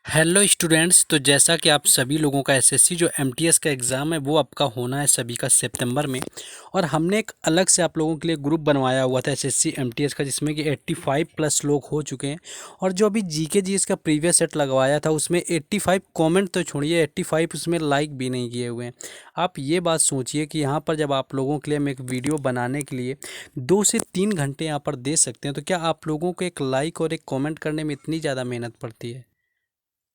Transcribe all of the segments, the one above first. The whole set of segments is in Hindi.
Hello students. तो जैसा कि आप सभी लोगों का एसएससी जो एमटीएस का एग्ज़ाम है वो आपका होना है सभी का सितंबर में। और हमने एक अलग से आप लोगों के लिए ग्रुप बनवाया हुआ था एसएससी एमटीएस का, जिसमें कि 85 प्लस लोग हो चुके हैं। और जो अभी जीके जीएस का प्रीवियस सेट लगवाया था उसमें 85 कमेंट तो छोड़िए, 85 उसमें लाइक भी नहीं किए हुए हैं। आप ये बात सोचिए कि यहाँ पर जब आप लोगों के लिए हम एक वीडियो बनाने के लिए 2 से 3 घंटे यहाँ पर दे सकते हैं, तो क्या आप लोगों को एक लाइक और एक कॉमेंट करने में इतनी ज़्यादा मेहनत पड़ती है?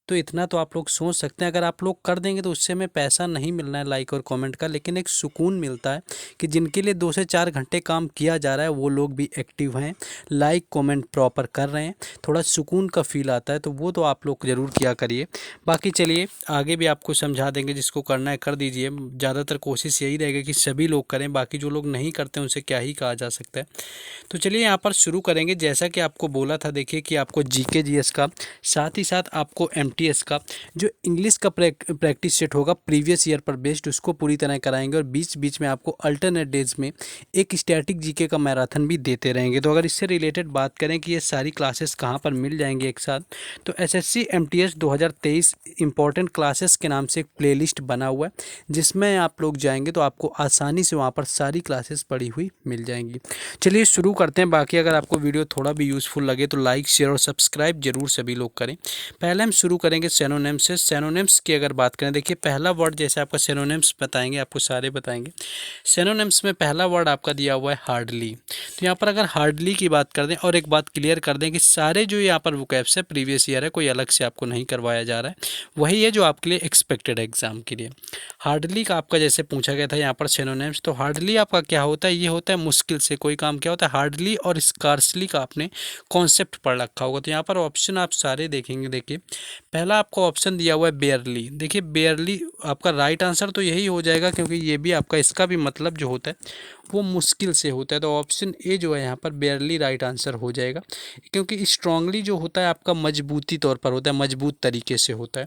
तो इतना तो आप लोग सोच सकते हैं, अगर आप लोग कर देंगे तो उससे हमें पैसा नहीं मिलना है लाइक और कमेंट का, लेकिन एक सुकून मिलता है कि जिनके लिए 2 से 4 घंटे काम किया जा रहा है वो लोग भी एक्टिव हैं, लाइक कमेंट प्रॉपर कर रहे हैं, थोड़ा सुकून का फील आता है। तो वो तो आप लोग ज़रूर किया करिए। बाकी चलिए आगे भी आपको समझा देंगे, जिसको करना है कर दीजिए। ज़्यादातर कोशिश यही रहेगी कि सभी लोग करें, बाकी जो लोग नहीं करते उनसे क्या ही कहा जा सकता है। तो चलिए यहाँ पर शुरू करेंगे। जैसा कि आपको बोला था, देखिए कि आपको जीके जीएस का, साथ ही साथ आपको एमटीएस का जो इंग्लिश का प्रैक्टिस सेट होगा प्रीवियस ईयर पर बेस्ड, उसको पूरी तरह कराएंगे। और बीच बीच में आपको अल्टरनेट डेज में एक स्टैटिक जीके का मैराथन भी देते रहेंगे। तो अगर इससे रिलेटेड बात करें कि ये सारी क्लासेस कहाँ पर मिल जाएंगे एक साथ, तो एसएससी एमटीएस 2023 इंपॉर्टेंट क्लासेस के नाम से एक प्लेलिस्ट बना हुआ है, जिसमें आप लोग जाएंगे तो आपको आसानी से वहाँ पर सारी क्लासेस पढ़ी हुई मिल जाएंगी। चलिए शुरू करते हैं। बाकी अगर आपको वीडियो थोड़ा भी यूज़फुल लगे तो लाइक शेयर और सब्सक्राइब जरूर सभी लोग करें। पहले हम शुरू करेंगे सिनोनिम्स से। सिनोनिम्स की अगर बात करें, देखिए पहला वर्ड जैसे आपका सिनोनिम्स बताएंगे, आपको सारे बताएंगे। सिनोनिम्स में पहला वर्ड आपका दिया हुआ है हार्डली। तो यहाँ पर अगर हार्डली की बात कर दें, और एक बात क्लियर कर दें कि सारे जो यहाँ पर वोकैब्स है प्रीवियस ईयर है, कोई अलग से आपको नहीं करवाया जा रहा है, वही है जो आपके लिए एक्सपेक्टेड एग्जाम के लिए। हार्डली का आपका जैसे पूछा गया था यहाँ पर सिनोनिम्स, तो हार्डली आपका क्या होता है? ये होता है मुश्किल से। कोई काम क्या होता है? हार्डली और स्कार्सली का आपने कॉन्सेप्ट पढ़ रखा होगा। तो यहाँ पर ऑप्शन आप सारे देखेंगे। देखिए पहला आपको ऑप्शन दिया हुआ है बेयरली। देखिए बेयरली आपका राइट आंसर तो यही हो जाएगा, क्योंकि ये भी आपका, इसका भी मतलब जो होता है वो मुश्किल से होता है। तो ऑप्शन ए जो है यहाँ पर बेयरली राइट आंसर हो जाएगा, क्योंकि स्ट्रांगली जो होता है आपका मजबूती तौर पर होता है, मजबूत तरीके से होता है।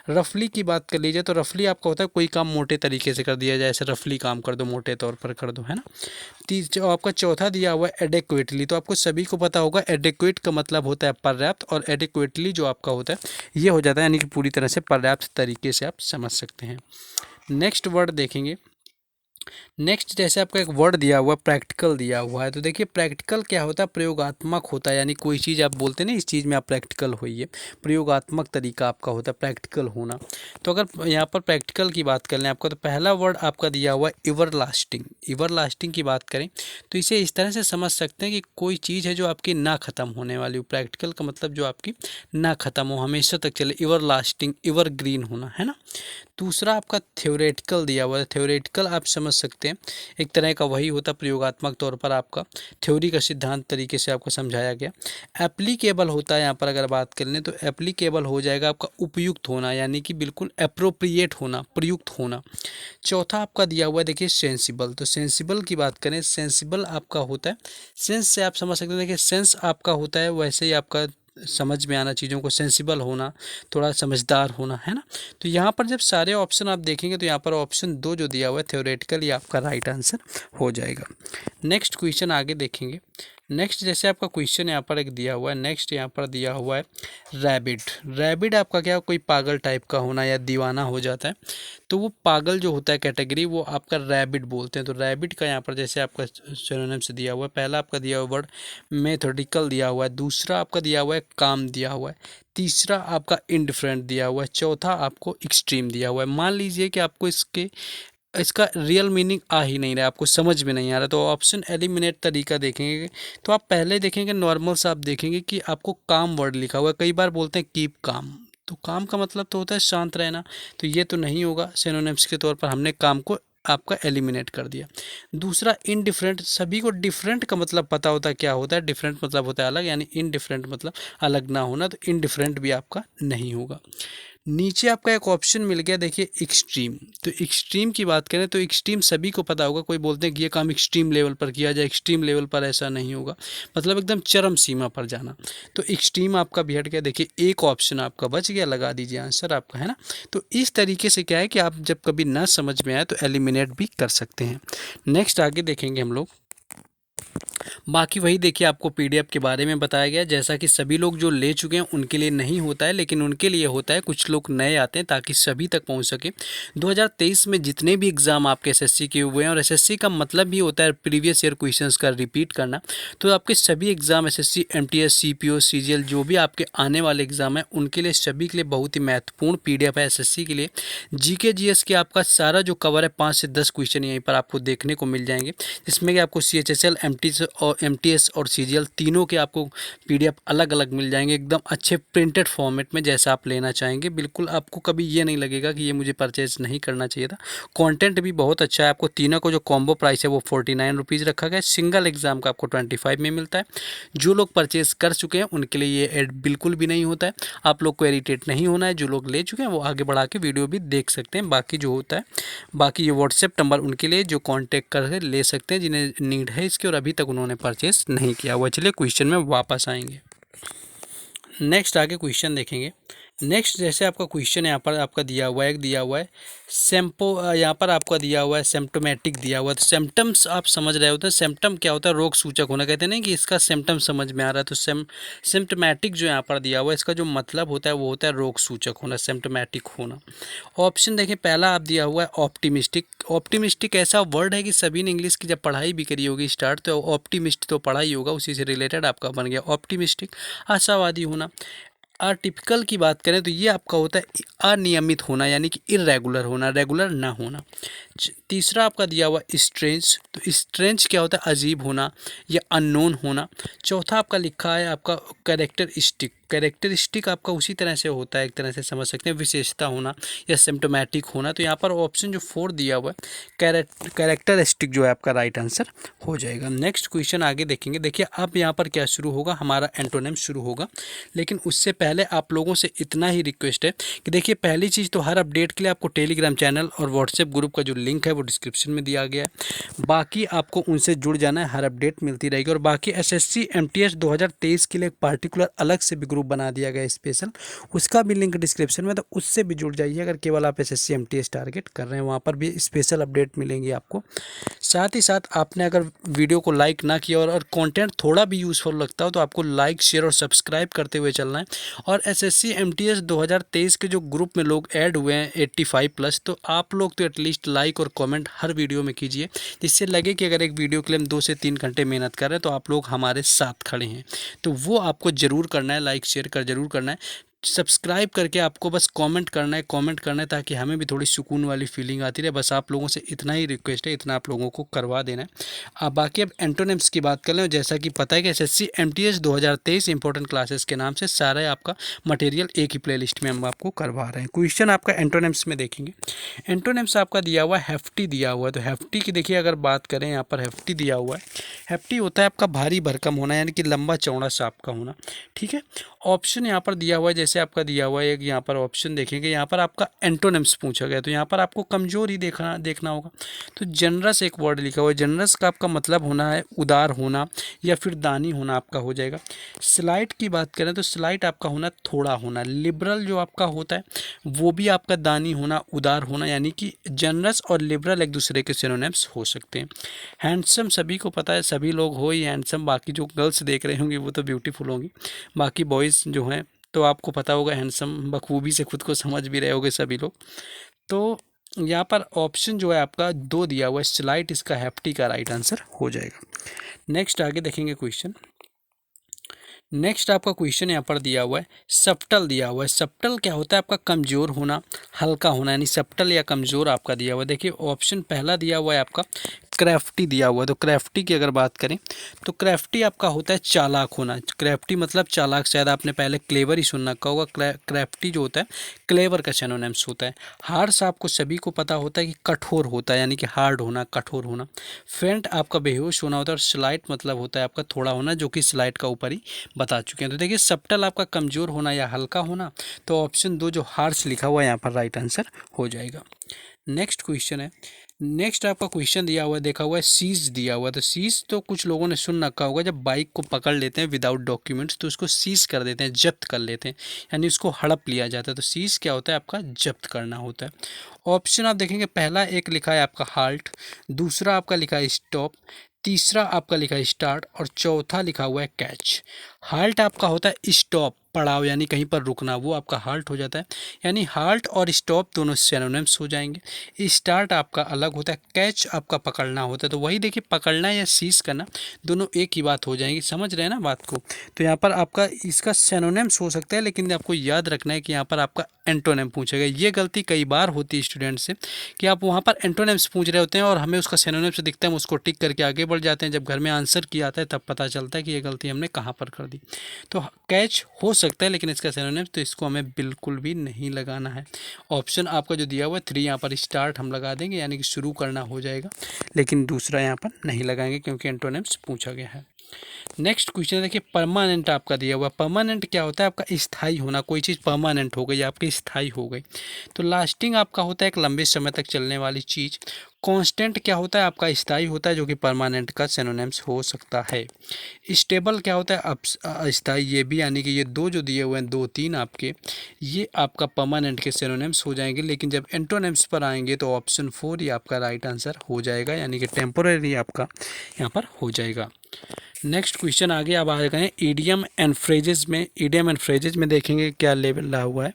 रफली की बात कर लीजिए तो रफली आपका होता है कोई काम मोटे तरीके से कर दिया जाए, ऐसे रफली काम कर दो, मोटे तौर पर कर दो, है ना। जो आपका चौथा दिया हुआ है एडेक्वेटली, तो आपको सभी को पता होगा एडेक्वेट का मतलब होता है पर्याप्त, और एडेक्वेटली जो आपका होता है ये हो जाता है यानी कि पूरी तरह से पर्याप्त तरीके से आप समझ सकते हैं। नेक्स्ट वर्ड देखेंगे। नेक्स्ट जैसे आपका एक वर्ड दिया हुआ प्रैक्टिकल दिया हुआ है, तो देखिए प्रैक्टिकल क्या होता है? प्रयोगात्मक होता है, यानी कोई चीज़ आप बोलते हैं ना इस चीज़ में आप प्रैक्टिकल होइए, प्रयोगात्मक तरीका आपका होता है प्रैक्टिकल होना। तो अगर यहाँ पर प्रैक्टिकल की बात कर लें आपका, तो पहला वर्ड आपका दिया हुआ है एवर लास्टिंग। एवर लास्टिंग की बात करें तो इसे इस तरह से समझ सकते हैं कि कोई चीज़ है जो आपकी ना ख़त्म होने वाली हो। प्रैक्टिकल का मतलब जो आपकी ना ख़त्म हो, हमेशा तक चले, एवर लास्टिंग, एवर ग्रीन होना, है ना। दूसरा आपका थ्योरेटिकल दिया हुआ है। थ्योरेटिकल आप समझ सकते हैं एक तरह का वही होता, प्रयोगात्मक तौर पर आपका थ्योरी का सिद्धांत तरीके से आपको समझाया गया। एप्लीकेबल होता है यहाँ पर अगर बात कर लें तो एप्लीकेबल हो जाएगा आपका उपयुक्त होना, यानी कि बिल्कुल अप्रोप्रिएट होना, प्रयुक्त होना। चौथा आपका दिया हुआ है देखिए सेंसिबल। तो सेंसिबल की बात करें, सेंसिबल आपका होता है, सेंस से आप समझ सकते हैं। देखिए सेंस आपका होता है वैसे ही आपका समझ में आना, चीज़ों को सेंसिबल होना, थोड़ा समझदार होना, है ना। तो यहाँ पर जब सारे ऑप्शन आप देखेंगे तो यहाँ पर ऑप्शन 2 जो दिया हुआ है थ्योरेटिकल, ये आपका राइट आंसर हो जाएगा। नेक्स्ट क्वेश्चन आगे देखेंगे। नेक्स्ट जैसे आपका क्वेश्चन यहाँ पर एक दिया हुआ है, नेक्स्ट यहाँ पर दिया हुआ है रैबिट। रैबिट आपका क्या, कोई पागल टाइप का होना या दीवाना हो जाता है, तो वो पागल जो होता है कैटेगरी, वो आपका रैबिट बोलते हैं। तो रैबिट का यहाँ पर जैसे आपका सिनोनिम से दिया हुआ है, पहला आपका दिया हुआ वर्ड मेथोडिकल दिया हुआ है, दूसरा आपका दिया हुआ है काम दिया हुआ है, तीसरा आपका इनडिफरेंट दिया हुआ है, चौथा आपको एक्सट्रीम दिया हुआ है। मान लीजिए कि आपको इसका रियल मीनिंग आ ही नहीं रहा, आपको समझ में नहीं आ रहा, तो ऑप्शन एलिमिनेट तरीका देखेंगे तो आप पहले देखेंगे नॉर्मल सा, आप देखेंगे कि आपको काम वर्ड लिखा हुआ है। कई बार बोलते हैं कीप काम, तो काम का मतलब तो होता है शांत रहना, तो ये तो नहीं होगा। सिनोनिम्स के तौर पर हमने काम को आपका एलिमिनेट कर दिया। दूसरा इनडिफरेंट, सभी को डिफरेंट का मतलब पता होता है क्या होता है, डिफरेंट मतलब होता है अलग, यानी इनडिफरेंट मतलब अलग ना होना, तो इनडिफरेंट भी आपका नहीं होगा। नीचे आपका एक ऑप्शन मिल गया देखिए एक्सट्रीम। तो एक्सट्रीम की बात करें तो एक्सट्रीम सभी को पता होगा, कोई बोलते हैं कि ये काम एक्सट्रीम लेवल पर किया जाए, एक्सट्रीम लेवल पर ऐसा नहीं होगा, मतलब एकदम चरम सीमा पर जाना। तो एक्सट्रीम आपका भी हट गया। देखिए एक ऑप्शन आपका बच गया, लगा दीजिए आंसर आपका, है ना। तो इस तरीके से क्या है कि आप जब कभी ना समझ में आए तो एलिमिनेट भी कर सकते हैं। नेक्स्ट आगे देखेंगे हम लोग। बाकी वही देखिए आपको पीडीएफ के बारे में बताया गया, जैसा कि सभी लोग जो ले चुके हैं उनके लिए नहीं होता है, लेकिन उनके लिए होता है। कुछ लोग नए आते हैं ताकि सभी तक पहुंच सके। 2023 में जितने भी एग्ज़ाम आपके एसएससी के हुए हैं, और एसएससी का मतलब भी होता है प्रीवियस ईयर क्वेश्चंस का रिपीट करना, तो आपके सभी exam SSC, MTS, CPO, CGL जो भी आपके आने वाले एग्ज़ाम है उनके लिए सभी के लिए बहुत ही महत्वपूर्ण पीडीएफ है। एसएससी के लिए जीके जीएस के आपका सारा जो कवर है 5 से 10 क्वेश्चन यहीं पर आपको देखने को मिल जाएंगे, जिसमें कि आपको सीएचएसएल, एमटीएस और सीजीएल तीनों के आपको पीडीएफ अलग अलग मिल जाएंगे, एकदम अच्छे प्रिंटेड फॉर्मेट में जैसा आप लेना चाहेंगे। बिल्कुल आपको कभी ये नहीं लगेगा कि ये मुझे परचेज नहीं करना चाहिए था। कंटेंट भी बहुत अच्छा है। आपको तीनों को जो कॉम्बो प्राइस है वो 49 रुपीज़ रखा गया है। सिंगल एग्जाम का आपको 25 में मिलता है। जो लोग परचेज कर चुके हैं उनके लिए ये ऐड बिल्कुल भी नहीं होता है। आप लोग को इरिटेट नहीं होना है। जो लोग ले चुके हैं वो आगे बढ़ा के वीडियो भी देख सकते हैं। बाकी जो होता है, बाकी ये व्हाट्सएप नंबर उनके लिए जो कांटेक्ट करके ले सकते हैं जिन्हें नीड है इसकी और अभी तक उन्होंने परचेस नहीं किया हुआ। चलिए क्वेश्चन में वापस आएंगे। नेक्स्ट आगे क्वेश्चन देखेंगे। नेक्स्ट जैसे आपका क्वेश्चन यहाँ पर आपका दिया हुआ है, एक दिया हुआ है यहाँ पर आपका दिया हुआ है सिम्टोमेटिक दिया हुआ है। तो सिम्टम्स आप समझ रहे होते हैं। सिम्टम क्या होता है? रोग सूचक होना। कहते हैं नहीं कि इसका सिम्टम समझ में आ रहा है, तो सिम्टोमेटिक जो यहाँ पर दिया हुआ है इसका जो मतलब होता है वो होता है रोग सूचक होना, सिम्टोमेटिक होना। ऑप्शन देखिए, पहला आप दिया हुआ है ऑप्टिमिस्टिक। ऑप्टिमिस्टिक ऐसा वर्ड है कि सभी ने इंग्लिश की जब पढ़ाई भी करी होगी स्टार्ट, तो ऑप्टिमिस्ट तो पढ़ा ही होगा, उसी से रिलेटेड आपका बन गया ऑप्टिमिस्टिक, आशावादी होना। अटिपिकल की बात करें तो ये आपका होता है अनियमित होना, यानी कि इरेगुलर होना, रेगुलर ना होना। तीसरा आपका दिया हुआ स्ट्रेंज। तो स्ट्रेंज क्या होता है? अजीब होना या अननोन होना। चौथा आपका लिखा है आपका कैरेक्टरिस्टिक। कैरेक्टरिस्टिक आपका उसी तरह से होता है, एक तरह से समझ सकते हैं, विशेषता होना या सिम्टोमेटिक होना। तो यहाँ पर ऑप्शन जो 4 दिया हुआ है कैरेक्टरिस्टिक जो है आपका राइट आंसर हो जाएगा। नेक्स्ट क्वेश्चन आगे देखेंगे। देखिए अब यहाँ पर क्या शुरू होगा, हमारा एंटोनिम शुरू होगा, लेकिन उससे पहले आप लोगों से इतना ही रिक्वेस्ट है कि देखिए पहली चीज़ तो हर अपडेट के लिए आपको टेलीग्राम चैनल और व्हाट्सएप ग्रुप का जो लिंक है वो डिस्क्रिप्शन में दिया गया है। बाकी आपको उनसे जुड़ जाना है, हर अपडेट मिलती रहेगी। और बाकी एसएससी एमटीएस 2023 के लिए एक पार्टिकुलर अलग से भी ग्रुप बना दिया गया है स्पेशल, उसका भी लिंक डिस्क्रिप्शन में, तो उससे भी जुड़ जाइए अगर केवल आप एसएससी एमटीएस टारगेट कर रहे हैं। वहाँ पर भी स्पेशल अपडेट मिलेंगी आपको। साथ ही साथ आपने अगर वीडियो को लाइक ना किया और कंटेंट थोड़ा भी यूज़फुल लगता हो तो आपको लाइक, शेयर और सब्सक्राइब करते हुए चलना है। और एसएससी एमटीएस 2023 के जो ग्रुप में लोग ऐड हुए हैं 85+, तो आप लोग तो एटलीस्ट लाइक और कमेंट हर वीडियो में कीजिए, जिससे लगे कि अगर एक वीडियो के लिए हम 2 से 3 घंटे मेहनत कर रहे हैं तो आप लोग हमारे साथ खड़े हैं। तो वो आपको ज़रूर करना है, लाइक शेयर कर ज़रूर करना है। सब्सक्राइब करके आपको बस कमेंट करना है, ताकि हमें भी थोड़ी सुकून वाली फीलिंग आती रहे। बस आप लोगों से इतना ही रिक्वेस्ट है, इतना आप लोगों को करवा देना है। बाकी अब एंटोनिम्स की बात कर लें। जैसा कि पता है कि एसएससी एमटीएस 2023 इंपॉर्टेंट क्लासेस के नाम से सारा आपका मटेरियल एक ही प्लेलिस्ट में हम आपको करवा रहे हैं। क्वेश्चन आपका एंटोनिम्स में देखेंगे। एंटोनिम्स आपका दिया हुआ है हेफ्टी दिया हुआ है। तो हेफ्टी की देखिए अगर बात करें, यहाँ पर हेफ्टी दिया हुआ है। हेफ्टी होता है आपका भारी भरकम होना, यानी कि लंबा चौड़ा सांप का होना। ठीक है। ऑप्शन यहाँ पर दिया हुआ है, जैसे आपका दिया हुआ है एक, यहाँ पर ऑप्शन देखेंगे, यहाँ पर आपका एंटोनिम्स पूछा गया, तो यहाँ पर आपको कमजोर ही देखना होगा। तो जनरस एक वर्ड लिखा हुआ है। जनरस का आपका मतलब होना है उदार होना या फिर दानी होना आपका हो जाएगा। स्लाइट की बात करें तो स्लाइट आपका होना थोड़ा होना। लिबरल जो आपका होता है वो भी आपका दानी होना, उदार होना, यानी कि जनरस और लिबरल एक दूसरे के सिनोनिम्स हो सकते हैं। हैंडसम सभी को पता है, सभी लोग हो ही हैंडसम। बाकी जो गर्ल्स देख रहे होंगे वो तो ब्यूटीफुल होंगी, बाकी बॉयज़ जो हैं तो आपको पता होगा हैंडसम, बखूबी से खुद को समझ भी रहे होंगे सभी लोग। तो यहाँ पर ऑप्शन जो है आपका 2 दिया हुआ है, स्लाइट इसका हेफ्टी का राइट आंसर हो जाएगा। नेक्स्ट आगे देखेंगे क्वेश्चन। नेक्स्ट आपका क्वेश्चन यहाँ पर दिया हुआ है सब्टल दिया हुआ है। सब्टल क्या होता है? आपका कमज़ोर होना, हल्का होना, यानी सब्टल या कमज़ोर आपका दिया हुआ है। देखिए ऑप्शन पहला दिया हुआ है आपका क्राफ्टी दिया हुआ है। तो क्राफ्टी की अगर बात करें तो क्राफ्टी आपका होता है चालाक होना। क्राफ्टी मतलब चालाक, शायद आपने पहले क्लेवर ही सुन रखा होगा। क्राफ्टी जो होता है क्लेवर का सिनोनिम्स होता है। हार्श आपको सभी को पता होता है कि कठोर होता है, यानी कि हार्ड होना, कठोर होना। फेंट आपका बेहोश होना होता है। और स्लाइट मतलब होता है आपका थोड़ा होना, जो कि स्लाइट का ऊपर ही बता चुके हैं। तो देखिए सब्टल आपका कमज़ोर होना या हल्का होना, तो ऑप्शन 2 जो हार्श लिखा हुआ है यहाँ पर राइट आंसर हो जाएगा। नेक्स्ट क्वेश्चन है। नेक्स्ट आपका क्वेश्चन दिया हुआ है, देखा हुआ है सीज दिया हुआ है। तो सीज तो कुछ लोगों ने सुन रखा होगा, जब बाइक को पकड़ लेते हैं विदाउट डॉक्यूमेंट्स तो उसको सीज कर देते हैं, जब्त कर लेते हैं, यानी उसको हड़प लिया जाता है। तो सीज क्या होता है? आपका जब्त करना होता है। ऑप्शन आप देखेंगे, पहला एक लिखा है आपका हाल्ट, दूसरा आपका लिखा है स्टॉप, तीसरा आपका लिखा है स्टार्ट और चौथा लिखा हुआ है कैच। हाल्ट आपका होता है स्टॉप, पड़ाव यानी कहीं पर रुकना, वो आपका हाल्ट हो जाता है। यानी हाल्ट और स्टॉप दोनों सिनोनिम्स हो जाएंगे। स्टार्ट आपका अलग होता है, कैच आपका पकड़ना होता है। तो वही देखिए, पकड़ना या सीज करना दोनों एक ही बात हो जाएंगी। समझ रहे हैं ना बात को। तो यहाँ पर आपका इसका सिनोनिम्स हो सकता है, लेकिन आपको याद रखना है कि यहाँ पर आपका एंटोनिम पूछेगा। ये गलती कई बार होती है स्टूडेंट से कि आप वहाँ पर एंटोनिम्स पूछ रहे होते हैं और हमें उसका सिनोनिम्स दिखता है, हम उसको टिक करके आगे बढ़ जाते हैं। जब घर में आंसर किया आता है तब पता चलता है कि ये गलती हमने कहाँ पर कर दी। तो कैच हो सकता है, लेकिन इसका सिनोनिम्स तो इसको हमें बिल्कुल भी नहीं लगाना है। ऑप्शन आपका जो दिया हुआ है 3, यहाँ पर स्टार्ट हम लगा देंगे, यानी कि शुरू करना हो जाएगा, लेकिन दूसरा यहाँ पर नहीं लगाएंगे क्योंकि एंटोनिम्स पूछा गया है। नेक्स्ट क्वेश्चन है, देखिए परमानेंट आपका दिया हुआ। परमानेंट क्या होता है? आपका स्थायी होना। कोई चीज़ परमानेंट हो गई, आपकी स्थायी हो गई। तो लास्टिंग आपका होता है एक लंबे समय तक चलने वाली चीज़। कांस्टेंट क्या होता है? आपका स्थायी होता है, जो कि परमानेंट का सिनोनिम्स हो सकता है। स्टेबल क्या होता है? अस्थायी, ये भी, यानी कि ये दो जो दिए हुए हैं, 2 3 आपके, ये आपका परमानेंट के सिनोनिम्स हो जाएंगे। लेकिन जब एंटोनिम्स पर आएंगे तो ऑप्शन 4 ये आपका राइट आंसर हो जाएगा, यानी कि टेम्पोररी आपका यहाँ पर हो जाएगा। नेक्स्ट क्वेश्चन आगे अब आ गए ईडियम एंड फ्रेजेस में। ईडियम एंड फ्रेजेस में देखेंगे क्या लेवल रहा हुआ है।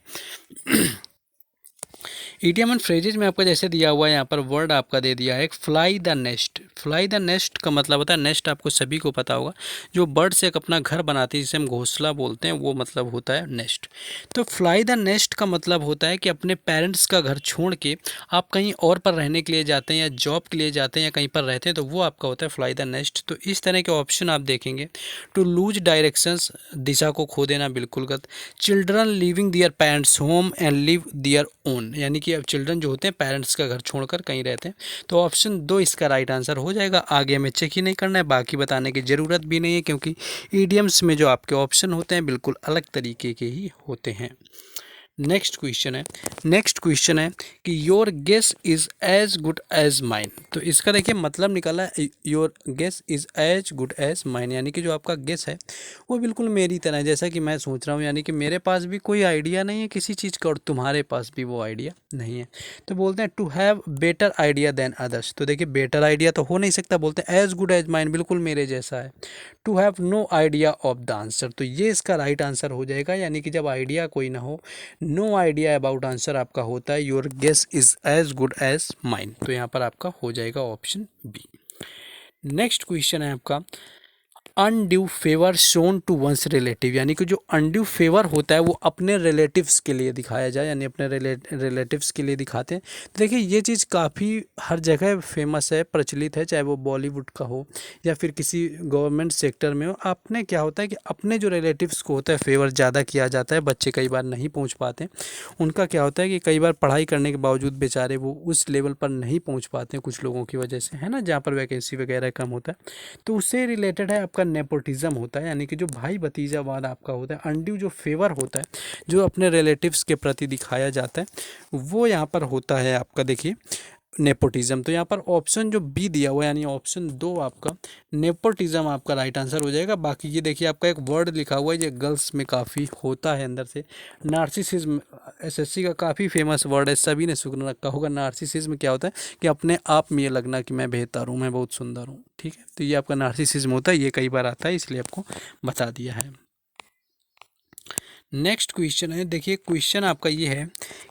ईडियम एंड फ्रेजेज में आपका जैसे दिया हुआ है, यहाँ पर वर्ड आपका दे दिया है fly the nest. Fly the nest का मतलब होता है, नेस्ट आपको सभी को पता होगा, जो बर्ड से एक अपना घर बनाती है जिसे हम घोंसला बोलते हैं, वो मतलब होता है नेस्ट। तो फ्लाई द नेस्ट का मतलब होता है कि अपने पेरेंट्स का घर छोड़ के आप कहीं और पर रहने के लिए जाते हैं, या जॉब के लिए जाते हैं, या कहीं पर रहते हैं, तो वो आपका होता है फ्लाई द नेस्ट। तो इस तरह के ऑप्शन आप देखेंगे। टू लूज डायरेक्शंस, दिशा को खो देना, बिल्कुल गलत। Children living their parents home and live their own, यानी कि अब चिल्ड्रन जो होते हैं पेरेंट्स का घर छोड़कर कहीं रहते हैं। तो ऑप्शन 2 इसका राइट आंसर हो जाएगा। आगे हमें चेक ही नहीं करना है, बाकी बताने की ज़रूरत भी नहीं है, क्योंकि ईडियम्स में जो आपके ऑप्शन होते हैं बिल्कुल अलग तरीके के ही होते हैं। नेक्स्ट क्वेश्चन है कि your guess is as good as mine. तो इसका देखिए मतलब निकाला है, your guess is as good as mine, यानी कि जो आपका गेस है वो बिल्कुल मेरी तरह है, जैसा कि मैं सोच रहा हूँ। यानी कि मेरे पास भी कोई आइडिया नहीं है किसी चीज़ का और तुम्हारे पास भी वो आइडिया नहीं है। तो बोलते हैं to have better idea than others. तो देखिए बेटर आइडिया तो हो नहीं सकता, बोलते हैं एज गुड एज माइन, बिल्कुल मेरे जैसा है। To have no idea of the answer, तो ये इसका राइट आंसर हो जाएगा। यानी कि जब आइडिया कोई ना हो, नो आइडिया अबाउट आंसर आपका होता है your guess is as good as mine. तो यहाँ पर आपका हो जाएगा ऑप्शन बी। नेक्स्ट क्वेश्चन है आपका undue favour shown to one's relative, यानी कि जो अनड्यू फेवर होता है वो अपने रिलेटिव्स के लिए दिखाया जाए, यानी अपने रिलेटिव्स के लिए दिखाते हैं। तो देखिए ये चीज़ काफ़ी हर जगह फेमस है, प्रचलित है, चाहे वो बॉलीवुड का हो या फिर किसी गवर्नमेंट सेक्टर में हो। आपने क्या होता है कि अपने जो रिलेटिव्स को होता है फेवर ज़्यादा किया जाता है। बच्चे कई बार नहीं पहुँच पाते, उनका क्या होता है कि कई बार पढ़ाई करने के बावजूद बेचारे वो उस लेवल पर नहीं पहुँच पाते हैं कुछ लोगों की वजह से, है ना, जहाँ पर वैकेंसी वगैरह कम होता है। तो उससे रिलेटेड है आपका नेपोटिज्म होता है, यानी कि जो भाई भतीजावाद आपका होता है। अनड्यू जो फेवर होता है जो अपने रिलेटिव्स के प्रति दिखाया जाता है, वो यहाँ पर होता है आपका, देखिए नेपोटिज्म। तो यहाँ पर ऑप्शन जो बी दिया हुआ है, यानी ऑप्शन 2 आपका नेपोटिज्म आपका राइट आंसर हो जाएगा। बाकी ये देखिए आपका एक वर्ड लिखा हुआ है, ये गर्ल्स में काफ़ी होता है अंदर से, नार्सिसिज्म। एसएससी का काफ़ी फेमस वर्ड है, सभी ने सुन रखा होगा। नार्सिसिज्म क्या होता है कि अपने आप में ये लगना कि मैं बेहतर हूँ, मैं बहुत सुंदर हूँ, ठीक है। तो ये आपका नार्सिसिज्म होता है, ये कई बार आता है, इसलिए आपको बता दिया है। नेक्स्ट क्वेश्चन है, देखिए क्वेश्चन आपका ये है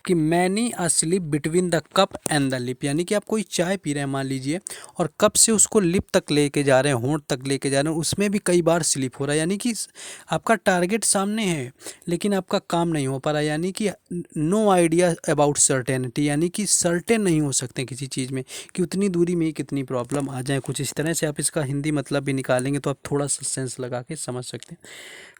कि many a slip between the cup and the lip, यानी कि आप कोई चाय पी रहे हैं मान लीजिए, और कप से उसको लिप तक लेके जा रहे हैं, होंठ तक लेके जा रहे हैं, उसमें भी कई बार स्लिप हो रहा है। यानी कि आपका टारगेट सामने है लेकिन आपका काम नहीं हो पा रहा है, यानी कि नो आइडिया अबाउट सर्टेनिटी, यानी कि सर्टेन नहीं हो सकते किसी चीज़ में कि उतनी दूरी में ही कितनी प्रॉब्लम आ जाए। कुछ इस तरह से आप इसका हिंदी मतलब भी निकालेंगे तो आप थोड़ा सा सेंस लगा के समझ सकते हैं।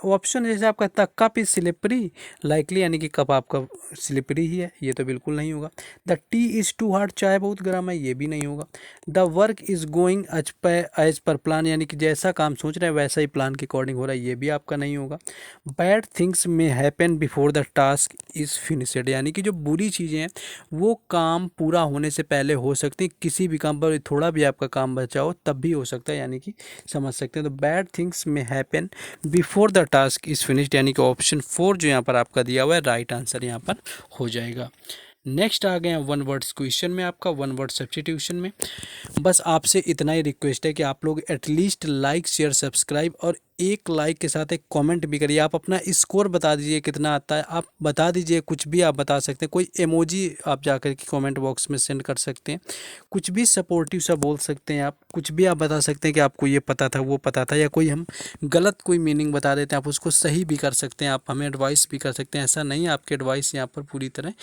ऑप्शन जैसे आपका था कप इज स्लिपरी, लाइकली, यानी कि कप आपका स्लिपरी ही है, ये तो बिल्कुल नहीं होगा। The tea is too hard, चाय बहुत गर्म है, ये भी नहीं होगा। The work is going as per plan, यानी कि जैसा काम सोच रहे हैं वैसा ही प्लान के अकॉर्डिंग हो रहा है, ये भी आपका नहीं होगा। बैड थिंग्स में happen before the task is finished, यानी कि जो बुरी चीज़ें हैं वो काम पूरा होने से पहले हो सकती, किसी भी काम पर थोड़ा भी आपका काम बचा हो तब भी हो सकता है, यानी कि समझ सकते हैं। तो बैड थिंग्स में happen before the task is finished, यानी कि ऑप्शन 4 जो यहाँ पर आपका दिया हुआ है राइट आंसर यहाँ पर हो जाएगा। नेक्स्ट आ गए हैं वन वर्ड्स क्वेश्चन में, आपका वन वर्ड सब्स्टिट्यूशन में। बस आपसे इतना ही रिक्वेस्ट है कि आप लोग एटलीस्ट लाइक शेयर सब्सक्राइब और एक लाइक के साथ एक कमेंट भी करिए। आप अपना स्कोर बता दीजिए कितना आता है, आप बता दीजिए, कुछ भी आप बता सकते हैं, कोई इमोजी आप जाकर के कमेंट बॉक्स में सेंड कर सकते हैं, कुछ भी सपोर्टिव सा बोल सकते हैं आप, कुछ भी आप बता सकते हैं कि आपको ये पता था वो पता था, या कोई हम गलत कोई मीनिंग बता देते हैं आप उसको सही भी कर सकते हैं, आप हमें एडवाइस भी कर सकते हैं। ऐसा नहीं है, आपके एडवाइस यहाँ पर पूरी तरह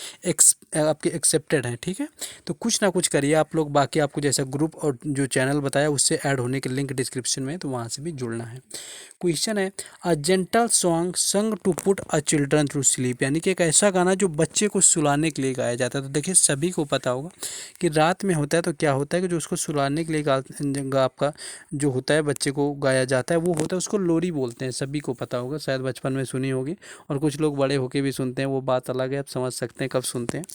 आपके एक्सेप्टेड है, ठीक है। तो कुछ ना कुछ करिए आप लोग। बाकी आपको जैसा ग्रुप और जो चैनल बताया उससे ऐड होने के लिंक डिस्क्रिप्शन में है, तो वहाँ से भी जुड़ना है। क्वेश्चन है, a gentle song sung to put a children through sleep, यानी कि एक ऐसा गाना जो बच्चे को सुलाने के लिए गाया जाता है। तो देखिए सभी को पता होगा कि रात में होता है तो क्या होता है कि जो उसको सुलाने के लिए आपका जो होता है बच्चे को गाया जाता है वो होता है, उसको लोरी बोलते हैं। सभी को पता होगा, शायद बचपन में सुनी होगी, और कुछ लोग बड़े होके भी सुनते हैं, वो बात अलग है, आप समझ सकते हैं कब सुनते हैं।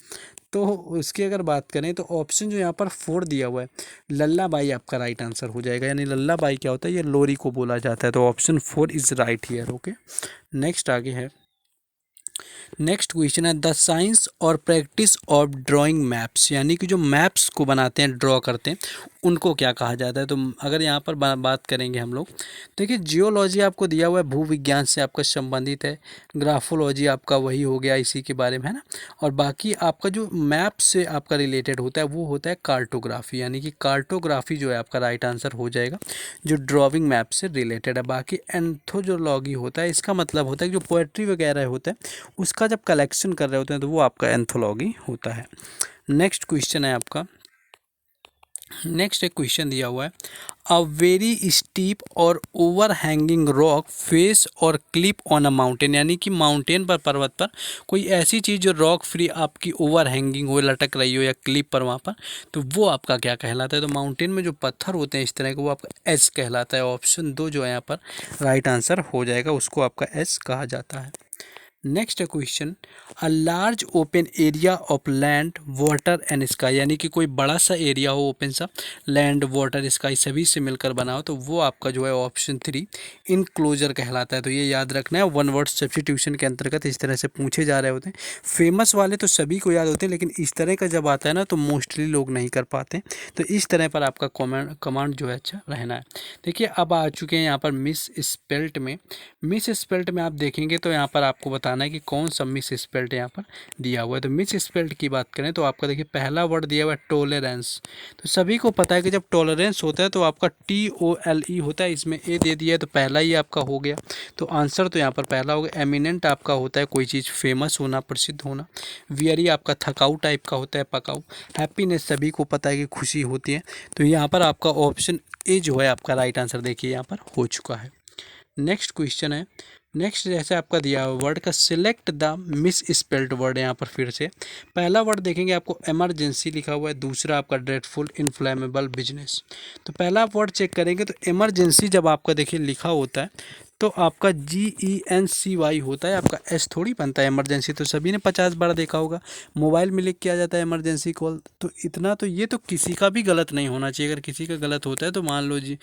तो उसकी अगर बात करें तो ऑप्शन जो यहाँ पर 4 दिया हुआ है, लल्लाबाई आपका राइट आंसर हो जाएगा। यानी लल्लाबाई क्या होता है, ये लोरी को बोला जाता है। तो option 4 is right here. Okay, next आगे है। नेक्स्ट क्वेश्चन है, द साइंस और प्रैक्टिस ऑफ ड्राइंग मैप्स, यानी कि जो मैप्स को बनाते हैं, ड्रॉ करते हैं, उनको क्या कहा जाता है। तो अगर यहाँ पर बात करेंगे हम लोग, देखिए जियोलॉजी आपको दिया हुआ है, भूविज्ञान से आपका संबंधित है। ग्राफोलॉजी आपका वही हो गया, इसी के बारे में है ना। और बाकी आपका जो मैप से आपका रिलेटेड होता है वो होता है कार्टोग्राफी, यानी कि कार्टोग्राफी जो है आपका राइट आंसर हो जाएगा, जो ड्राइंग मैप से रिलेटेड है। बाकी एंथोलॉजी होता है, इसका मतलब होता है कि जो पोएट्री वगैरह होता है उसका जब कलेक्शन कर रहे होते हैं तो वो आपका एंथोलॉजी होता है। नेक्स्ट क्वेश्चन है आपका, नेक्स्ट एक क्वेश्चन दिया हुआ है, अ वेरी स्टीप और ओवर हैंगिंग रॉक फेस और क्लिप ऑन अ माउंटेन, यानी कि माउंटेन पर, पर्वत पर कोई ऐसी चीज़ जो रॉक फ्री आपकी ओवर हैंगिंग हो, लटक रही हो या क्लिप पर वहाँ पर, तो वो आपका क्या कहलाता है। तो माउंटेन में जो पत्थर होते हैं इस तरह के, वो आपका एस कहलाता है। ऑप्शन 2 जो है यहाँ पर राइट आंसर हो जाएगा, उसको आपका एस कहा जाता है। Next question, a large open area of land water and sky, यानी कि कोई बड़ा सा एरिया हो, ओपन सा, लैंड वाटर स्काई सभी से मिलकर बना हो, तो वो आपका जो है ऑप्शन 3 इनक्लोजर कहलाता है। तो ये याद रखना है, वन वर्ड सब्स्टिट्यूशन के अंतर्गत इस तरह से पूछे जा रहे होते हैं। फेमस वाले तो सभी को याद होते हैं, लेकिन इस तरह का जब आता है ना तो मोस्टली लोग नहीं कर पाते। तो इस तरह पर आपका कमांड जो है अच्छा रहना है। देखिए अब आ चुके हैं यहाँ पर मिस स्पेल्ट में। मिस स्पेल्ट में आप देखेंगे तो यहाँ पर आपको बताना है कि कौन सा मिस स्पेल्ट यहाँ पर दिया हुआ है। तो मिस स्पेल्ट की बात करें तो आपका देखिए पहला वर्ड दिया हुआ है टॉलरेंस। तो सभी को पता है कि जब टॉलरेंस होता है तो आपका TOLE होता है, इसमें ए दे दिया है तो पहला ही आपका हो गया। तो आंसर तो यहाँ पर पहला हो गया। एमिनेंट आपका होता है कोई चीज़ फेमस होना, प्रसिद्ध होना। वियरी आपका थकाऊ टाइप का होता है, पकाऊ। हैप्पीनेस सभी को पता है कि खुशी होती है। तो यहाँ पर आपका ऑप्शन ए जो है आपका राइट आंसर देखिए यहाँ पर हो चुका है। नेक्स्ट क्वेश्चन है, नेक्स्ट जैसे आपका दिया हुआ वर्ड का select the miss spelled word. यहाँ पर फिर से पहला वर्ड देखेंगे आपको इमरजेंसी लिखा हुआ है, दूसरा आपका ड्रेडफुल, इनफ्लेमेबल, बिजनेस। तो पहला वर्ड चेक करेंगे तो इमरजेंसी जब आपका देखिए लिखा होता है तो आपका GENCY होता है, आपका एस थोड़ी बनता है इमरजेंसी। तो सभी ने 50 बार देखा होगा, मोबाइल में लिख के आ जाता है इमरजेंसी कॉल। तो इतना तो ये तो किसी का भी गलत नहीं होना चाहिए। अगर किसी का गलत होता है तो मान लो जी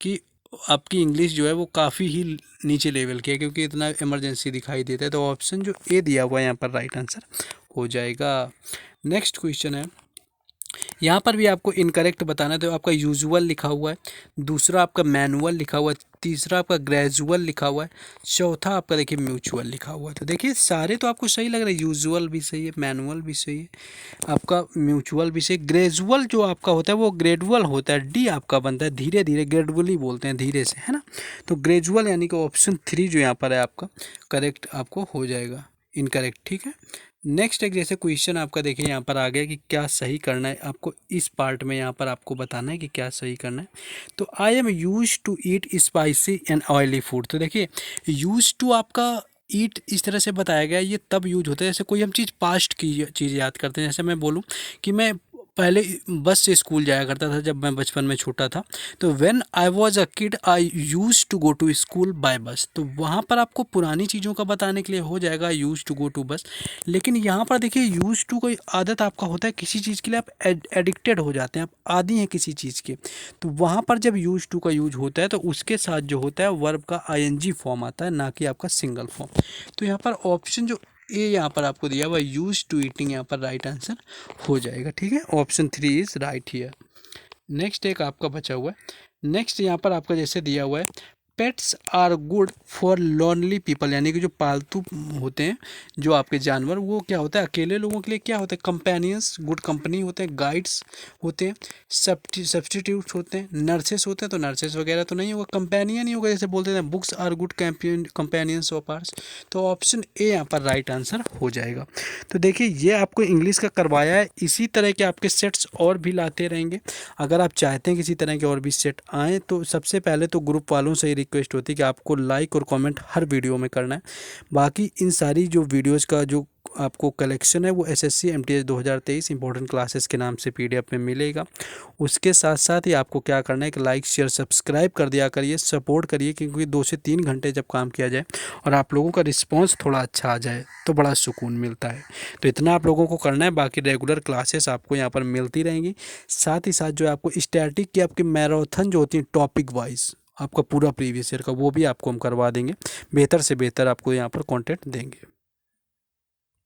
कि आपकी इंग्लिश जो है वो काफ़ी ही नीचे लेवल की है, क्योंकि इतना इमरजेंसी दिखाई देता है। तो ऑप्शन जो ए दिया हुआ है यहाँ पर राइट आंसर हो जाएगा। नेक्स्ट क्वेश्चन है, यहाँ पर भी आपको इनकरेक्ट बताना है। तो आपका यूजुअल लिखा हुआ है, दूसरा आपका मैनुअल लिखा हुआ है, तीसरा आपका ग्रेजुअल लिखा हुआ है, चौथा आपका देखिए म्यूचुअल लिखा हुआ है। तो देखिए सारे तो आपको सही लग रहे हैं, यूजुअल भी सही है, मैनुअल भी सही है, आपका म्यूचुअल भी सही। ग्रेजुअल जो आपका होता है वो ग्रेडुअल होता है, डी आपका बनता है धीरे धीरे, ग्रेडुअली बोलते हैं धीरे से, है ना। तो ग्रेजुअल यानी कि ऑप्शन 3 जो यहाँ पर है आपका करेक्ट आपको हो जाएगा, इनकरेक्ट, ठीक है। नेक्स्ट एक जैसे क्वेश्चन आपका देखिए यहाँ पर आ गया कि क्या सही करना है आपको, इस पार्ट में यहाँ पर आपको बताना है कि क्या सही करना है। तो I am use to eat spicy and oily food. तो देखिए यूज टू आपका ईट इस तरह से बताया गया, ये तब यूज होता है जैसे कोई हम चीज़ पास्ट की चीज़ याद करते हैं। जैसे मैं बोलूँ कि मैं पहले बस से स्कूल जाया करता था जब मैं बचपन में छोटा था। तो when I was a kid I use to go to school by bus. तो वहाँ पर आपको पुरानी चीज़ों का बताने के लिए हो जाएगा यूज टू गो टू बस। लेकिन यहाँ पर देखिए यूज टू कोई आदत आपका होता है, किसी चीज़ के लिए आप एडिक्टेड हो जाते हैं, आप आदी हैं किसी चीज़ के। तो वहाँ पर जब यूज टू का यूज होता है तो उसके साथ जो होता है वर्ब का ING फॉर्म आता है, ना कि आपका सिंगल फॉर्म। तो यहाँ पर ऑप्शन जो ए यहाँ पर आपको दिया हुआ यूज टू ईटिंग, यहाँ पर राइट आंसर हो जाएगा। ठीक है, option 3 is right here. Next एक आपका बचा हुआ है। नेक्स्ट यहाँ पर आपका जैसे दिया हुआ है, pets are good for lonely people, यानी कि जो पालतू होते हैं जो आपके जानवर, वो क्या होता है अकेले लोगों के लिए क्या होता है, कंपेनियंस, गुड कंपनी होते हैं, गाइड्स होते हैं, सब्सटीट्यूट्स होते हैं, नर्सेस होते हैं, तो नर्सेस वगैरह तो नहीं होगा, कंपेनियन ही होगा, जैसे बोलते हैं books are good companions of ours. तो ऑप्शन ए यहाँ पर राइट आंसर हो जाएगा। तो देखिए ये आपको इंग्लिश का करवाया है, इसी तरह के आपके सेट्स और भी लाते रहेंगे। अगर आप चाहते हैं किसी तरह के और भी सेट आएँ तो सबसे पहले तो ग्रुप वालों से ही रिक्वेस्ट होती है कि आपको लाइक और कमेंट हर वीडियो में करना है। बाकी इन सारी जो वीडियोस का जो आपको कलेक्शन है वो एसएससी एमटीएस 2023 इंपॉर्टेंट क्लासेस के नाम से पीडीएफ में मिलेगा। उसके साथ साथ ही आपको क्या करना है कि लाइक शेयर सब्सक्राइब कर दिया करिए, सपोर्ट करिए, क्योंकि 2 से 3 घंटे जब काम किया जाए और आप लोगों का रिस्पॉन्स थोड़ा अच्छा आ जाए तो बड़ा सुकून मिलता है। तो इतना आप लोगों को करना है, बाकी रेगुलर क्लासेस आपको यहाँ पर मिलती रहेंगी। साथ ही साथ जो है आपको स्टैटिक की आपकी मैराथन जो होती है टॉपिक वाइज, आपका पूरा प्रीवियस ईयर का वो भी आपको हम करवा देंगे, बेहतर से बेहतर आपको यहाँ पर कंटेंट देंगे।